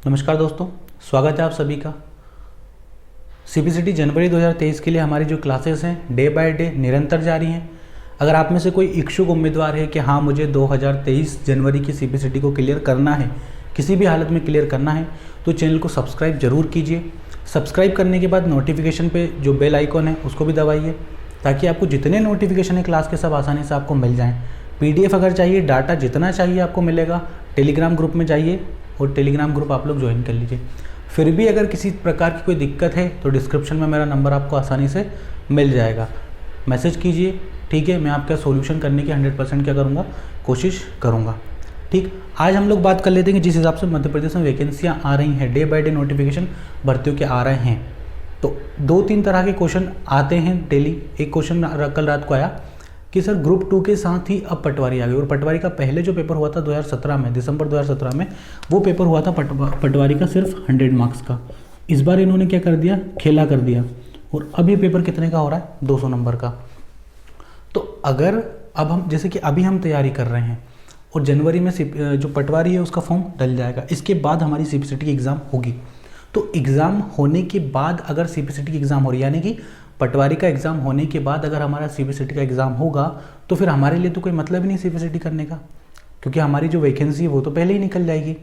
नमस्कार दोस्तों, स्वागत है आप सभी का। सीपीसीटी जनवरी 2023 के लिए हमारी जो क्लासेस हैं डे बाय डे निरंतर जारी हैं। अगर आप में से कोई इच्छुक उम्मीदवार है कि हाँ मुझे 2023 जनवरी की सीपीसीटी को क्लियर करना है, किसी भी हालत में क्लियर करना है, तो चैनल को सब्सक्राइब जरूर कीजिए। सब्सक्राइब करने के बाद नोटिफिकेशन पे जो बेल आइकॉन है उसको भी दबाइए, ताकि आपको जितने नोटिफिकेशन है क्लास के सब आसानी से आपको मिल जाएँ। PDF अगर चाहिए, डाटा जितना चाहिए आपको मिलेगा। टेलीग्राम ग्रुप में जाइए और टेलीग्राम ग्रुप आप लोग ज्वाइन कर लीजिए। फिर भी अगर किसी प्रकार की कोई दिक्कत है तो डिस्क्रिप्शन में मेरा नंबर आपको आसानी से मिल जाएगा, मैसेज कीजिए। ठीक है, मैं आपका सॉल्यूशन करने की 100% क्या करूँगा, कोशिश करूँगा। ठीक, आज हम लोग बात कर लेते हैं कि जिस हिसाब से मध्य प्रदेश में वैकेंसियाँ आ रही हैं, डे बाय डे नोटिफिकेशन भर्तियों के आ रहे हैं, तो 2-3 तरह के क्वेश्चन आते हैं डेली। एक क्वेश्चन कल रात को आया कि सर ग्रुप 2 के साथ ही अब पटवारी आ गई, और पटवारी का पहले जो पेपर हुआ था 2017 में, दिसंबर 2017 में, वो पेपर हुआ था पटवारी का सिर्फ 100 मार्क्स का। इस बार इन्होंने क्या कर दिया, खेला कर दिया, और अब ये पेपर कितने का हो रहा है, 200 नंबर का। तो अगर अब हम जैसे कि अभी हम तैयारी कर रहे हैं और जनवरी में जो पटवारी है उसका फॉर्म डल जाएगा, इसके बाद हमारी सीपीसीटी की एग्ज़ाम होगी। तो एग्ज़ाम होने के बाद अगर सीपीसीटी की एग्ज़ाम हो रही है, यानी कि पटवारी का एग्ज़ाम होने के बाद अगर हमारा सीपीसीटी का एग्ज़ाम होगा, तो फिर हमारे लिए तो कोई मतलब ही नहीं सीपीसीटी करने का, क्योंकि हमारी जो वैकेंसी है वो तो पहले ही निकल जाएगी।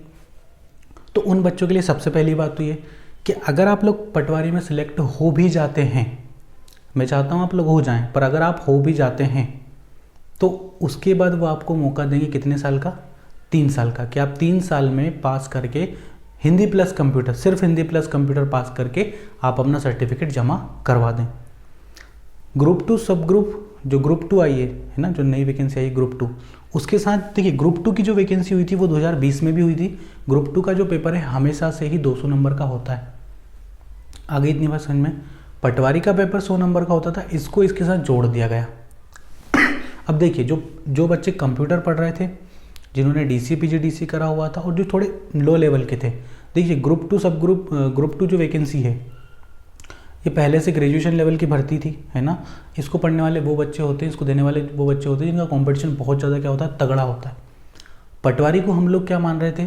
तो उन बच्चों के लिए सबसे पहली बात तो ये कि अगर आप लोग पटवारी में सिलेक्ट हो भी जाते हैं, मैं चाहता हूँ आप लोग हो जाएं, पर अगर आप हो भी जाते हैं तो उसके बाद वो आपको मौका देंगे कितने साल का, 3 साल का, कि आप 3 साल में पास करके हिंदी प्लस कंप्यूटर, सिर्फ हिंदी प्लस कंप्यूटर पास करके आप अपना सर्टिफिकेट जमा करवा दें। ग्रुप 2 सब ग्रुप, जो ग्रुप 2 आई है ना, जो नई वैकेंसी आई ग्रुप 2, उसके साथ देखिए ग्रुप 2 की जो वैकेंसी हुई थी वो 2020 में भी हुई थी। ग्रुप 2 का जो पेपर है हमेशा से ही 200 नंबर का होता है। आगे इतनी बात समझ में, पटवारी का पेपर 100 नंबर का होता था, इसको इसके साथ जोड़ दिया गया। अब देखिए जो बच्चे कंप्यूटर पढ़ रहे थे, जिन्होंने DC PGDC करा हुआ था, और जो थोड़े लो लेवल के थे, देखिए ग्रुप 2 सब ग्रुप 2 जो वैकेंसी है ये पहले से ग्रेजुएशन लेवल की भर्ती थी, है ना। इसको पढ़ने वाले वो बच्चे होते हैं, इसको देने वाले वो बच्चे होते हैं जिनका कंपटीशन बहुत ज़्यादा क्या होता है, तगड़ा होता है। पटवारी को हम लोग क्या मान रहे थे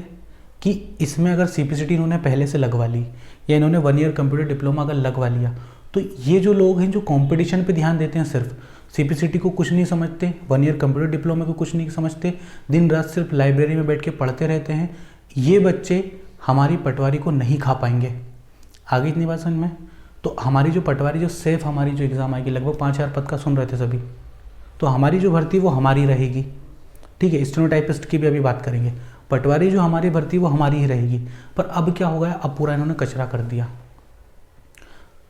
कि इसमें अगर सीपीसीटी इन्होंने पहले से लगवा ली, या इन्होंने 1 ईयर कंप्यूटर डिप्लोमा अगर लगवा लिया, तो ये जो लोग हैं जो कंपटीशन पे ध्यान देते हैं, सिर्फ सीपीसीटी को कुछ नहीं समझते, 1 ईयर कंप्यूटर डिप्लोमा को कुछ नहीं समझते, दिन रात सिर्फ लाइब्रेरी में बैठ के पढ़ते रहते हैं, ये बच्चे हमारी पटवारी को नहीं खा पाएंगे। आगे इतनी बात समझ में, तो हमारी जो पटवारी जो सेफ हमारी जो एग्ज़ाम आएगी, लगभग 5000 पद का सुन रहे थे सभी, तो हमारी जो भर्ती वो हमारी रहेगी। ठीक है, स्टेनोटाइपिस्ट की भी अभी बात करेंगे। पटवारी जो हमारी भर्ती वो हमारी ही रहेगी। पर अब क्या हो गया, अब पूरा इन्होंने कचरा कर दिया।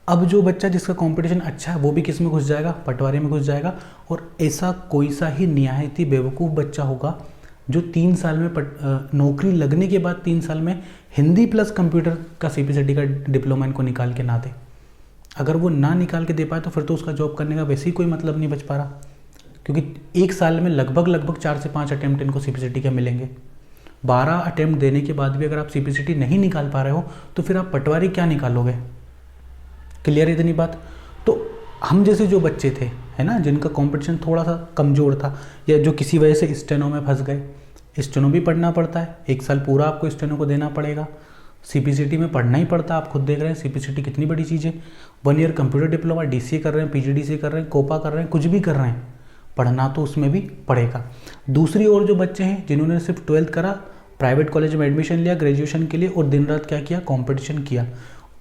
अब जो बच्चा जिसका कंपटीशन अच्छा है वो भी किस में घुस जाएगा, पटवारी में घुस जाएगा। और ऐसा कोई सा ही निहायती बेवकूफ़ बच्चा होगा जो 3 साल में नौकरी लगने के बाद 3 साल में हिंदी प्लस कंप्यूटर का सीपीसीटी का डिप्लोमा इनको निकाल के ना दे। अगर वो ना निकाल के दे पाए तो फिर तो उसका जॉब करने का वैसे ही कोई मतलब नहीं बच पा रहा, क्योंकि 1 साल में लगभग 4 से 5 अटैम्प्ट इनको सीपीसीटी के मिलेंगे। 12 अटैम्प्ट देने के बाद भी अगर आप सीपीसीटी नहीं निकाल पा रहे हो तो फिर आप पटवारी क्या निकालोगे। क्लियर है इतनी बात। तो हम जैसे जो बच्चे थे, है ना, जिनका कंपटीशन थोड़ा सा कमज़ोर था, या जो किसी वजह से स्टेनो में फंस गए, स्टेनो भी पढ़ना पड़ता है, 1 साल पूरा आपको स्टेनो को देना पड़ेगा। सीपीसीटी में पढ़ना ही पड़ता है, आप खुद देख रहे हैं सीपीसीटी कितनी बड़ी चीज़ है। 1 ईयर कंप्यूटर डिप्लोमा, DCA कर रहे हैं, PGDCA कर रहे हैं, कोपा कर रहे हैं, कुछ भी कर रहे हैं, पढ़ना तो उसमें भी पड़ेगा। दूसरी ओर जो बच्चे हैं जिन्होंने सिर्फ 12th करा, प्राइवेट कॉलेज में एडमिशन लिया ग्रेजुएशन के लिए, और दिन रात क्या किया, कॉम्पिटिशन किया,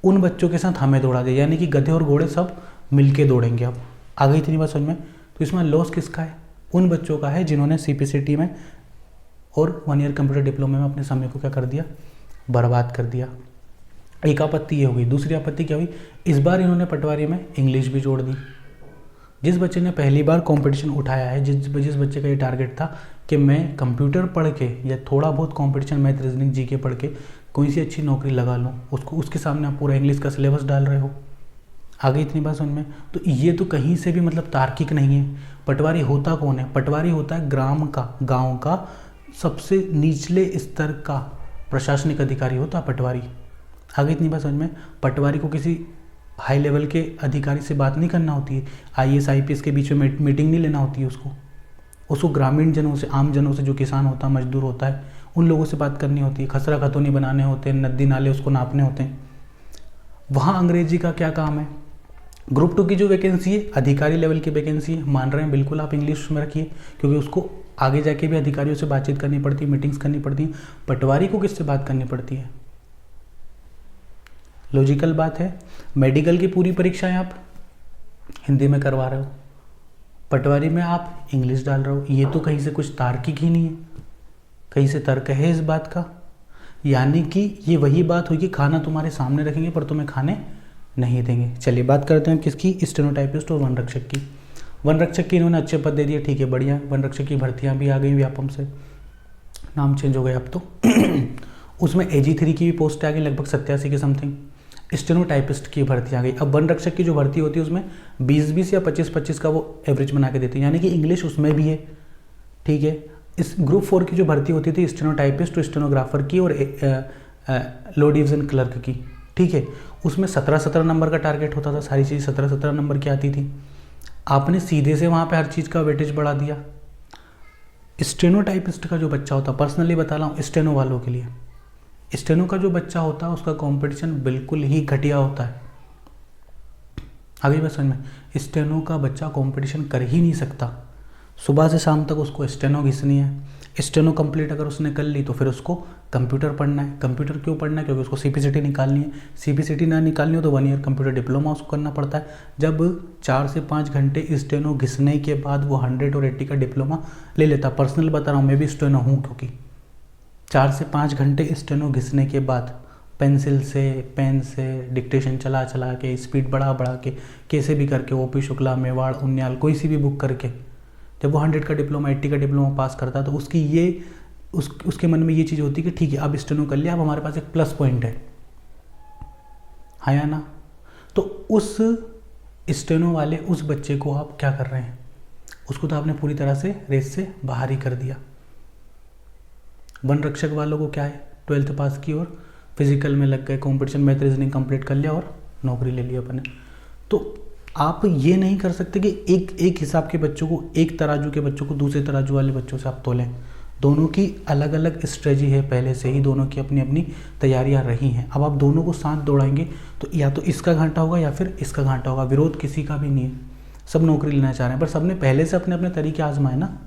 उन बच्चों के साथ हमें दौड़ा दिया, यानी कि गधे और घोड़े सब मिलके दौड़ेंगे। अब आ गई इतनी बात समझ में। तो इसमें लॉस किसका है, उन बच्चों का है जिन्होंने सीपीसीटी में और 1 ईयर कंप्यूटर डिप्लोमा में अपने समय को क्या कर दिया, बर्बाद कर दिया। एक आपत्ति ये हो गई। दूसरी आपत्ति क्या हुई, इस बार इन्होंने पटवारी में इंग्लिश भी जोड़ दी। जिस बच्चे ने पहली बार कंपटीशन उठाया है, जिस बच्चे का ये टारगेट था कि मैं कंप्यूटर पढ़ के या थोड़ा बहुत कंपटीशन मैथ रीजनिंग जीके पढ़ के कोई सी अच्छी नौकरी लगा लूँ, उसके सामने आप पूरा इंग्लिश का सिलेबस डाल रहे हो। आगे इतनी बात समझ में। तो ये तो कहीं से भी मतलब तार्किक नहीं है। पटवारी होता कौन है, पटवारी होता है ग्राम का, गाँव का सबसे निचले स्तर का प्रशासनिक अधिकारी होता है पटवारी। आगे इतनी बात समझ में। पटवारी को किसी हाई लेवल के अधिकारी से बात नहीं करना होती है, IAS IPS के बीच में मीटिंग नहीं लेना होती है उसको ग्रामीण जनों से, आम जनों से, जो किसान होता है, मजदूर होता है, उन लोगों से बात करनी होती है, खसरा खतौनी बनाने होते हैं, नदी नाले उसको नापने होते हैं। वहाँ अंग्रेजी का क्या काम है। ग्रुप 2 की जो वैकेंसी है अधिकारी लेवल की वैकेंसी है, मान रहे हैं बिल्कुल आप इंग्लिश में रखिए, क्योंकि उसको आगे जाके भी अधिकारियों से बातचीत करनी पड़ती है, मीटिंग्स करनी पड़ती है। पटवारी को किससे बात करनी पड़ती है। लॉजिकल बात है। मेडिकल की पूरी परीक्षाएं आप हिंदी में करवा रहे हो, पटवारी में आप इंग्लिश डाल रहे हो, ये तो कहीं से कुछ तार्किक ही नहीं है, कहीं से तर्क है इस बात का। यानी कि ये वही बात हुई कि खाना तुम्हारे सामने रखेंगे पर तुम्हें खाने नहीं देंगे। चलिए बात करते हैं किसकी, स्टेनोटाइपिस्ट और वन रक्षक की। वन रक्षक की इन्होंने अच्छे पद दे दिए, ठीक है बढ़िया। वन रक्षक की भर्तियां भी आ गई व्यापम से, नाम चेंज हो गया अब तो। उसमें AG3 की भी पोस्ट आ गई लगभग 87 के समथिंग। स्टेनोटाइपिस्ट की भर्ती आ गई। अब वन रक्षक की जो भर्ती होती है उसमें 20-20 या 25-25 का वो एवरेज बना के देती है, यानी कि इंग्लिश उसमें भी है, ठीक है। इस ग्रुप 4 की जो भर्ती होती थी स्टेनोटाइपिस्ट, स्टेनोग्राफर की और लो डिवीज़न क्लर्क की, ठीक है, उसमें 17-17 नंबर का टारगेट होता था, सारी चीज़ 17-17 नंबर की आती थी। आपने सीधे से वहाँ पे हर चीज़ का वेटेज बढ़ा दिया। स्टेनोटाइपिस्ट का जो बच्चा होता, पर्सनली बता रहा हूँ स्टेनो वालों के लिए, स्टेनो का जो बच्चा होता है उसका कंपटीशन बिल्कुल ही घटिया होता है। आगे बात समझ में, स्टेनो का बच्चा कंपटीशन कर ही नहीं सकता। सुबह से शाम तक उसको स्टेनो घिसनी है। स्टेनो कंप्लीट अगर उसने कर ली तो फिर उसको कंप्यूटर पढ़ना है। कंप्यूटर क्यों पढ़ना है, क्योंकि उसको CPCT निकालनी है। CPCT ना निकालनी हो तो 1 ईयर कंप्यूटर डिप्लोमा उसको करना पड़ता है। जब 4 से 5 घंटे स्टेनो घिसने के बाद वो 100 और 80 का डिप्लोमा ले लेता। पर्सनल बता रहा हूँ, मैं भी स्टेनो हूँ, क्योंकि 4 से 5 घंटे स्टेनो घिसने के बाद पेंसिल से, पेन से डिक्टेशन चला चला के, स्पीड बढ़ा बढ़ा के, कैसे भी करके OP शुक्ला, मेवाड़, उन्याल, कोई सी भी बुक करके जब वो 100 का डिप्लोमा, 80 का डिप्लोमा पास करता है तो उसकी ये उसके मन में ये चीज़ होती है कि ठीक है अब स्टेनो कर लिया, अब हमारे पास एक प्लस पॉइंट है, हाँ या ना। तो उस स्टेनो वाले उस बच्चे को आप क्या कर रहे हैं, उसको तो आपने पूरी तरह से रेस से बाहर ही कर दिया। वन रक्षक वालों को क्या है, 12th पास की और फिजिकल में लग गए, कंपटीशन मैथ रीजनिंग कंप्लीट कर लिया और नौकरी ले ली अपने। तो आप ये नहीं कर सकते कि एक हिसाब के बच्चों को, एक तराजू के बच्चों को दूसरे तराजू वाले बच्चों से आप तोलें। दोनों की अलग अलग स्ट्रेटजी है, पहले से ही दोनों की अपनी अपनी तैयारियां रही हैं। अब आप दोनों को साथ दौड़ाएंगे तो या तो इसका घाटा होगा या फिर इसका घाटा होगा। विरोध किसी का भी नहीं है, सब नौकरी लेना चाह रहे हैं, पर सबने पहले से अपने अपने तरीके आजमाए ना।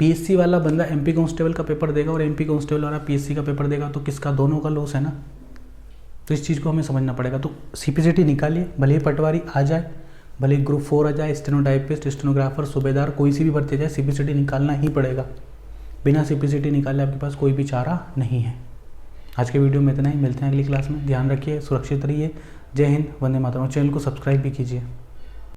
PSC वाला बंदा MP कांस्टेबल का पेपर देगा और MP कांस्टेबल वाला PSC का पेपर देगा, तो किसका, दोनों का लॉस है ना। तो इस चीज़ को हमें समझना पड़ेगा। तो CPCT निकालिए, भले ही पटवारी आ जाए, भले ही ग्रुप 4 आ जाए, स्टेनोटाइपिस्ट, स्टेनोग्राफर, सूबेदार, कोई सी भी भर्ती आ जाए, CPCT निकालना ही पड़ेगा। बिना CPCT निकाले आपके पास कोई भी चारा नहीं है। आज के वीडियो में इतना ही, मिलते हैं अगली क्लास में। ध्यान रखिए, सुरक्षित रहिए। जय हिंद, वंदे मातरम। चैनल को सब्सक्राइब भी कीजिए।